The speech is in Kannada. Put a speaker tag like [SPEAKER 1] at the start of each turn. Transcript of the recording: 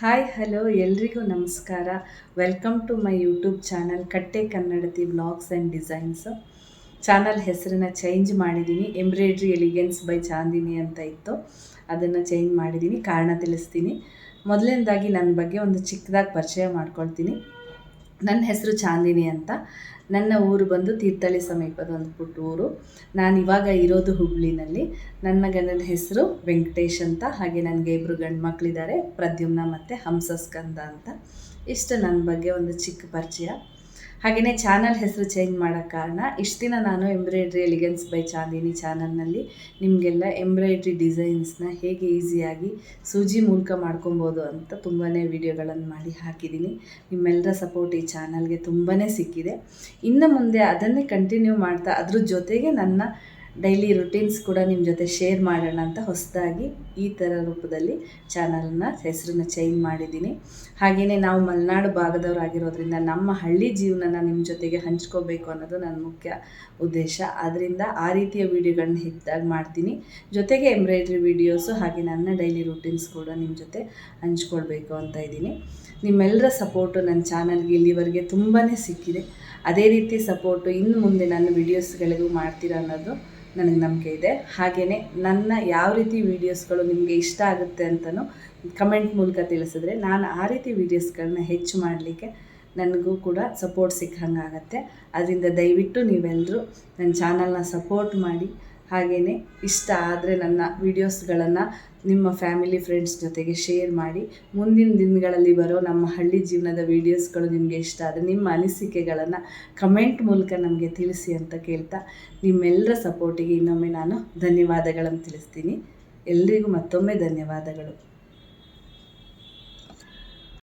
[SPEAKER 1] ಹಾಯ್ ಹಲೋ ಎಲ್ರಿಗೂ ನಮಸ್ಕಾರ. Welcome to my YouTube channel Katte Kannadathi vlogs and designs. Channel ಹೆಸರನ್ನು ಚೇಂಜ್ ಮಾಡಿದ್ದೀನಿ. ಎಂಬ್ರಾಯ್ಡ್ರಿ ಎಲಿಗೆನ್ಸ್ ಬೈ ಚಾಂದಿನಿ ಅಂತ ಇತ್ತು, ಅದನ್ನು ಚೇಂಜ್ ಮಾಡಿದ್ದೀನಿ. ಕಾರಣ ತಿಳಿಸ್ತೀನಿ. ಮೊದಲನೇದಾಗಿ ನನ್ನ ಬಗ್ಗೆ ಒಂದು ಚಿಕ್ಕದಾಗಿ ಪರಿಚಯ ಮಾಡ್ಕೊಳ್ತೀನಿ. ನನ್ನ ಹೆಸರು ಚಾಂದಿನಿ ಅಂತ. ನನ್ನ ಊರು ಬಂದು ತೀರ್ಥಹಳ್ಳಿ ಸಮೀಪದ ಒಂದು ಪುಟ್ಟ ಊರು. ನಾನು ಇವಾಗ ಇರೋದು ಹುಬ್ಳಿನಲ್ಲಿ. ನನ್ನ ಗಂಡನ ಹೆಸರು ವೆಂಕಟೇಶ್ ಅಂತ. ಹಾಗೆ ನನಗೆ 2 ಗಂಡು ಮಕ್ಕಳಿದ್ದಾರೆ, ಪ್ರದ್ಯುಮ್ನ ಮತ್ತು ಹಂಸಸ್ಕಂದ ಅಂತ. ಇಷ್ಟು ನನ್ನ ಬಗ್ಗೆ ಒಂದು ಚಿಕ್ಕ ಪರಿಚಯ. ಹಾಗೆಯೇ ಚಾನಲ್ ಹೆಸರು ಚೇಂಜ್ ಮಾಡೋಕ್ಕೆ ಕಾರಣ, ಇಷ್ಟು ದಿನ ನಾನು ಎಂಬ್ರಾಯ್ಡ್ರಿ ಎಲಿಗೆನ್ಸ್ ಬೈ ಚಾಂದಿನಿ ಚಾನಲ್ನಲ್ಲಿ ನಿಮಗೆಲ್ಲ ಎಂಬ್ರಾಯ್ಡ್ರಿ ಡಿಸೈನ್ಸ್ನ ಹೇಗೆ ಈಸಿಯಾಗಿ ಸೂಜಿ ಮೂಲಕ ಮಾಡ್ಕೊಬೋದು ಅಂತ ತುಂಬಾ ವಿಡಿಯೋಗಳನ್ನು ಮಾಡಿ ಹಾಕಿದ್ದೀನಿ. ನಿಮ್ಮೆಲ್ಲರ ಸಪೋರ್ಟ್ ಈ ಚಾನಲ್ಗೆ ತುಂಬಾ ಸಿಕ್ಕಿದೆ. ಇನ್ನು ಮುಂದೆ ಅದನ್ನೇ ಕಂಟಿನ್ಯೂ ಮಾಡ್ತಾ ಅದ್ರ ಜೊತೆಗೆ ನನ್ನ ಡೈಲಿ ರುಟೀನ್ಸ್ ಕೂಡ ನಿಮ್ಮ ಜೊತೆ ಶೇರ್ ಮಾಡೋಣ ಅಂತ ಹೊಸದಾಗಿ ಈ ಥರ ರೂಪದಲ್ಲಿ ಚಾನಲ್ನ ಹೆಸರನ್ನ ಚೇಂಜ್ ಮಾಡಿದ್ದೀನಿ. ಹಾಗೆಯೇ ನಾವು ಮಲೆನಾಡು ಭಾಗದವರಾಗಿರೋದ್ರಿಂದ ನಮ್ಮ ಹಳ್ಳಿ ಜೀವನನ ನಿಮ್ಮ ಜೊತೆಗೆ ಹಂಚ್ಕೋಬೇಕು ಅನ್ನೋದು ನನ್ನ ಮುಖ್ಯ ಉದ್ದೇಶ. ಆದ್ದರಿಂದ ಆ ರೀತಿಯ ವೀಡಿಯೋಗಳನ್ನ ಹೆಚ್ಚಾಗಿ ಮಾಡ್ತೀನಿ. ಜೊತೆಗೆ ಎಂಬ್ರಾಯ್ಡ್ರಿ ವೀಡಿಯೋಸು ಹಾಗೆ ನನ್ನ ಡೈಲಿ ರೂಟೀನ್ಸ್ ಕೂಡ ನಿಮ್ಮ ಜೊತೆ ಹಂಚ್ಕೊಳ್ಬೇಕು ಅಂತ ಇದ್ದೀನಿ. ನಿಮ್ಮೆಲ್ಲರ ಸಪೋರ್ಟು ನನ್ನ ಚಾನಲ್ಗೆ ಇಲ್ಲಿವರೆಗೆ ತುಂಬಾ ಸಿಕ್ಕಿದೆ. ಅದೇ ರೀತಿ ಸಪೋರ್ಟು ಇನ್ನು ಮುಂದೆ ನನ್ನ ವೀಡಿಯೋಸ್ಗಳಿಗೂ ಮಾಡ್ತೀರಾ ಅನ್ನೋದು ನನಗೆ ನಂಬಿಕೆ ಇದೆ. ಹಾಗೆಯೇ ನನ್ನ ಯಾವ ರೀತಿ ವೀಡಿಯೋಸ್ಗಳು ನಿಮಗೆ ಇಷ್ಟ ಆಗುತ್ತೆ ಅಂತಲೂ ಕಮೆಂಟ್ ಮೂಲಕ ತಿಳಿಸಿದ್ರೆ ನಾನು ಆ ರೀತಿ ವೀಡಿಯೋಸ್ಗಳನ್ನ ಹೆಚ್ಚು ಮಾಡಲಿಕ್ಕೆ ನನಗೂ ಕೂಡ ಸಪೋರ್ಟ್ ಸಿಕ್ಕಂಗಾಗತ್ತೆ. ಅದರಿಂದ ದಯವಿಟ್ಟು ನೀವೆಲ್ಲರೂ ನನ್ನ ಚಾನಲ್ನ ಸಪೋರ್ಟ್ ಮಾಡಿ. ಹಾಗೆಯೇ ಇಷ್ಟ ಆದರೆ ನನ್ನ ವೀಡಿಯೋಸ್ಗಳನ್ನು ನಿಮ್ಮ ಫ್ಯಾಮಿಲಿ ಫ್ರೆಂಡ್ಸ್ ಜೊತೆಗೆ ಶೇರ್ ಮಾಡಿ. ಮುಂದಿನ ದಿನಗಳಲ್ಲಿ ಬರೋ ನಮ್ಮ ಹಳ್ಳಿ ಜೀವನದ ವೀಡಿಯೋಸ್ಗಳು ನಿಮಗೆ ಇಷ್ಟ ಆದರೆ ನಿಮ್ಮ ಅನಿಸಿಕೆಗಳನ್ನು ಕಮೆಂಟ್ ಮೂಲಕ ನಮಗೆ ತಿಳಿಸಿ ಅಂತ ಕೇಳ್ತಾ, ನಿಮ್ಮೆಲ್ಲರ ಸಪೋರ್ಟಿಗೆ ಇನ್ನೊಮ್ಮೆ ನಾನು ಧನ್ಯವಾದಗಳನ್ನು ತಿಳಿಸ್ತೀನಿ. ಎಲ್ರಿಗೂ ಮತ್ತೊಮ್ಮೆ ಧನ್ಯವಾದಗಳು.